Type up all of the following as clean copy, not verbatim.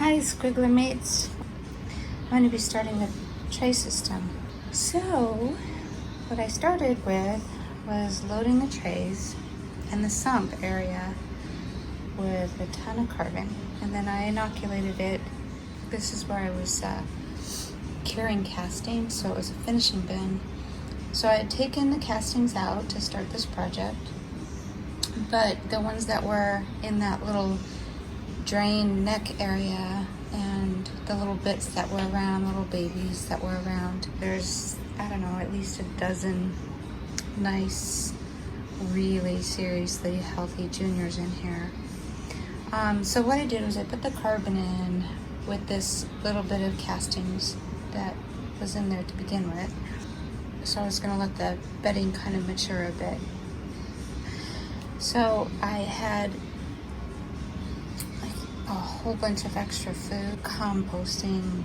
Hi Squiggler mates. I'm going to be starting the tray system. So what I started with was loading the trays and the sump area with a ton of carbon, and then I inoculated it. This is where I was curing castings, so it was a finishing bin. So I had taken the castings out to start this project, but the ones that were in that little drain neck area and the little bits that were around, little babies that were around, there's, I don't know, at least a dozen nice, really seriously healthy juniors in here. So what I did was I put the carbon in with this little bit of castings that was in there to begin with. So I was going to let the bedding kind of mature a bit. So I had like a whole bunch of extra food composting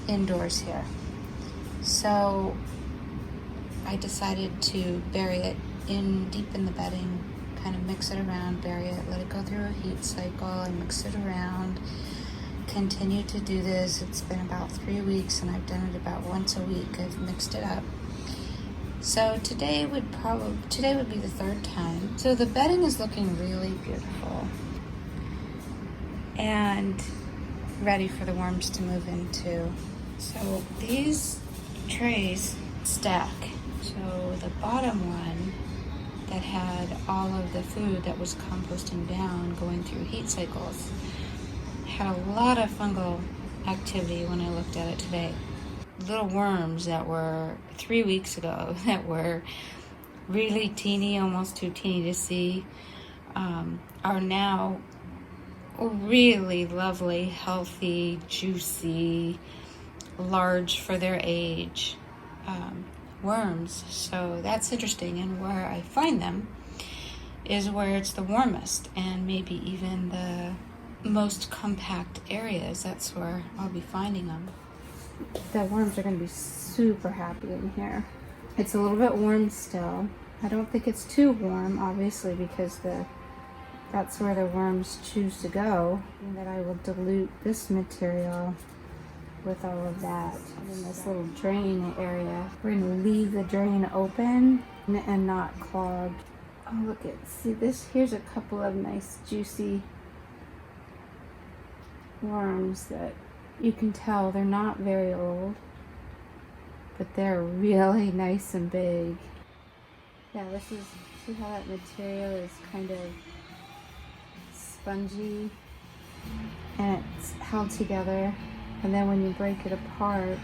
indoors here. So I decided to bury it deep in the bedding, kind of mix it around, bury it, let it go through a heat cycle, and mix it around. Continue to do this. It's been about 3 weeks and I've done it about once a week. I've mixed it up. So today would be the third time. So the bedding is looking really beautiful and ready for the worms to move into. So these trays stack. So the bottom one that had all of the food that was composting down, going through heat cycles, had a lot of fungal activity when I looked at it today. Little worms that were 3 weeks ago that were really teeny, almost too teeny to see, are now really lovely, healthy, juicy, large for their age worms. So that's interesting, and where I find them is where it's the warmest and maybe even the most compact areas. That's where I'll be finding them. The worms are going to be super happy in here. It's a little bit warm still. I don't think it's too warm, obviously, because that's where the worms choose to go. And that I will dilute this material with all of that in this little drain area. We're going to leave the drain open and not clogged. Oh, look at, see this? Here's a couple of nice juicy worms that you can tell they're not very old, but they're really nice and big. Yeah, this is, see how that material is kind of spongy and it's held together, and then when you break it apart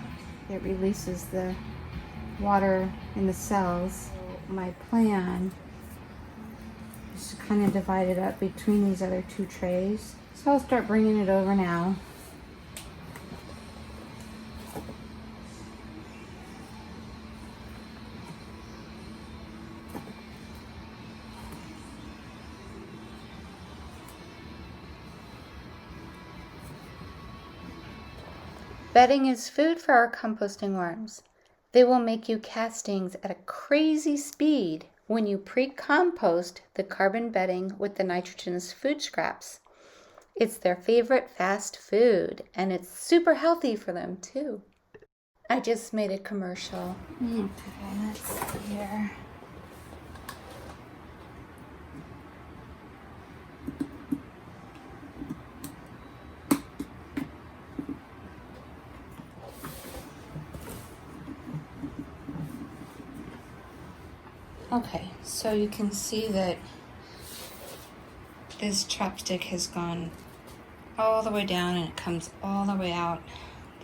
it releases the water in the cells. So my plan is to kind of divide it up between these other two trays. So I'll start bringing it over now. Bedding is food for our composting worms. They will make you castings at a crazy speed when you pre-compost the carbon bedding with the nitrogenous food scraps. It's their favorite fast food, and it's super healthy for them too. I just made a commercial. Okay, let's see here. Okay, so you can see that this chopstick has gone all the way down and it comes all the way out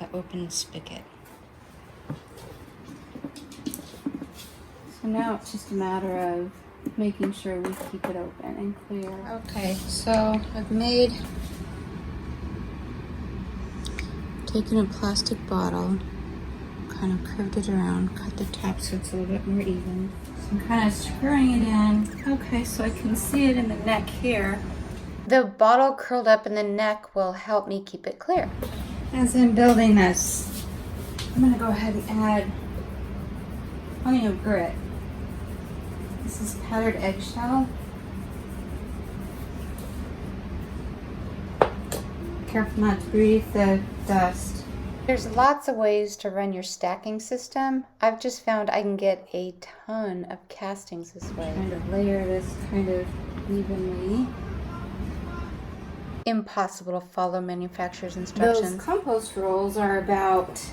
the open spigot. So now it's just a matter of making sure we keep it open and clear. Okay, so I've taken a plastic bottle, kind of curved it around, cut the top so it's a little bit more even. So I'm kind of screwing it in. Okay, so I can see it in the neck here. The bottle curled up in the neck will help me keep it clear. As I'm building this, I'm going to go ahead and add plenty of grit. This is powdered eggshell. careful not to breathe the dust. There's lots of ways to run your stacking system. I've just found I can get a ton of castings this way. Trying to layer this kind of evenly. Impossible to follow manufacturer's instructions. Those compost rolls are about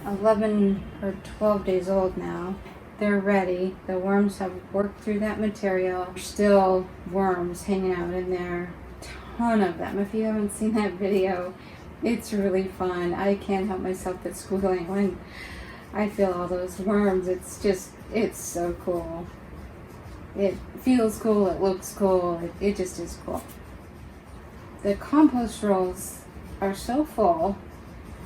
11 or 12 days old now. They're ready. The worms have worked through that material. There's still worms hanging out in there. A ton of them. If you haven't seen that video, it's really fun. I can't help myself but squiggling when I feel all those worms. It's so cool. It feels cool, it looks cool, it just is cool. The compost rolls are so full.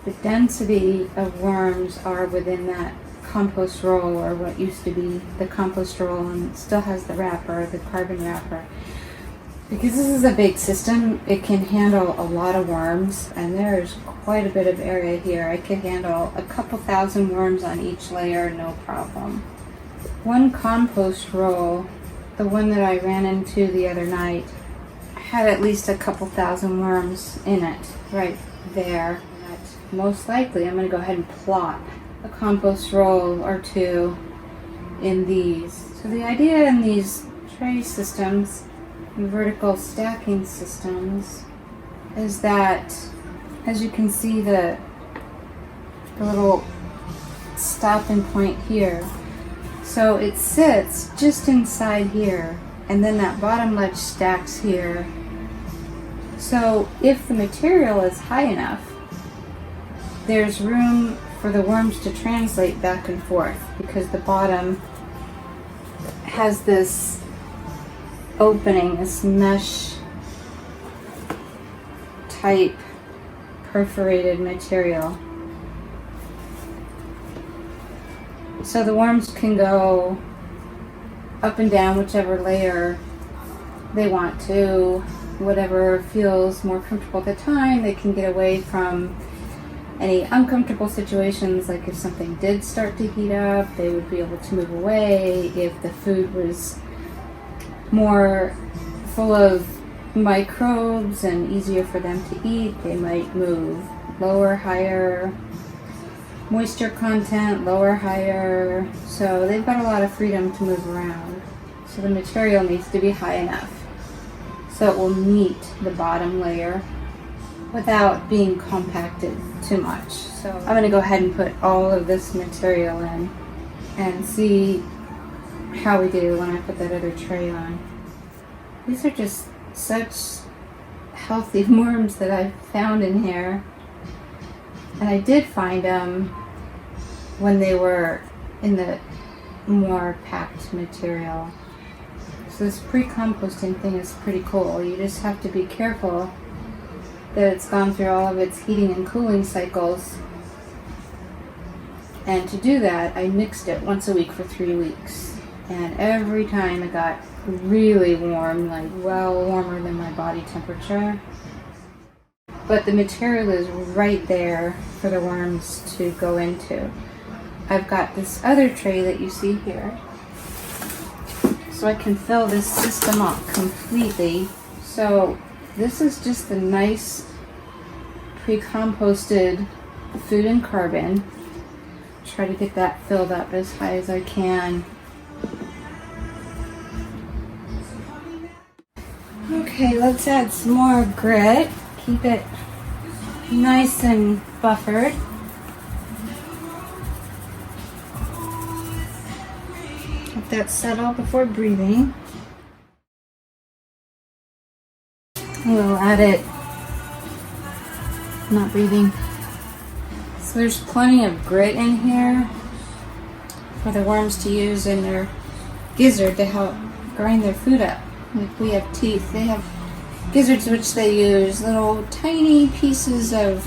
The density of worms are within that compost roll, or what used to be the compost roll, and it still has the wrapper, the carbon wrapper. Because this is a big system, it can handle a lot of worms, and there's quite a bit of area here. I could handle a couple thousand worms on each layer, no problem. One compost roll, the one that I ran into the other night, had at least a couple thousand worms in it, right there. But most likely, I'm going to go ahead and plop a compost roll or two in these. So the idea in these tray systems, vertical stacking systems, is that, as you can see, the little stopping point here. So it sits just inside here, and then that bottom ledge stacks here. So if the material is high enough, there's room for the worms to translate back and forth, because the bottom has this opening, this mesh type perforated material. So the worms can go up and down whichever layer they want to, whatever feels more comfortable at the time. They can get away from any uncomfortable situations, like if something did start to heat up, they would be able to move away. If the food was more full of microbes and easier for them to eat, they might move lower, higher, moisture content, lower, higher. So they've got a lot of freedom to move around. So the material needs to be high enough so it will meet the bottom layer without being compacted too much. So I'm going to go ahead and put all of this material in and see how we do when I put that other tray on. These are just such healthy worms that I've found in here. And I did find them when they were in the more packed material. So this pre-composting thing is pretty cool. You just have to be careful that it's gone through all of its heating and cooling cycles. And to do that, I mixed it once a week for 3 weeks. And every time it got really warm, like well warmer than my body temperature. But the material is right there for the worms to go into. I've got this other tray that you see here, so I can fill this system up completely. So this is just the nice pre-composted food and carbon. Try to get that filled up as high as I can. Okay, let's add some more grit. Keep it nice and buffered. Let that settle before breathing. We'll add it, not breathing. So there's plenty of grit in here for the worms to use in their gizzard to help grind their food up. Like we have teeth, they have gizzards which they use little tiny pieces of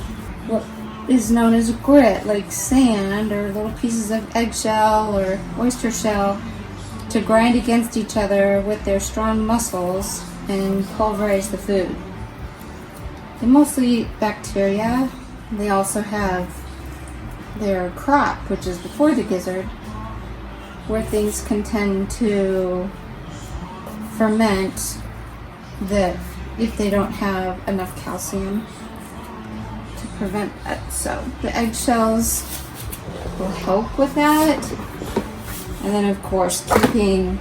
what is known as grit, like sand, or little pieces of eggshell or oyster shell, to grind against each other with their strong muscles and pulverize the food. They mostly eat bacteria. They also have their crop, which is before the gizzard, where things can tend to ferment the if they don't have enough calcium to prevent that. So the eggshells will help with that. And then of course keeping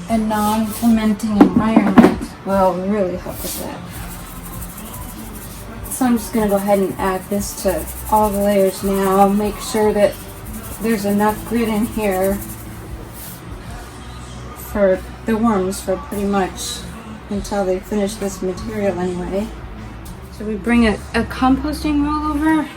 a non-fermenting environment will really help with that. So I'm just going to go ahead and add this to all the layers now. Make sure that there's enough grit in here for the worms for pretty much until they finish this material anyway. So we bring a composting roll over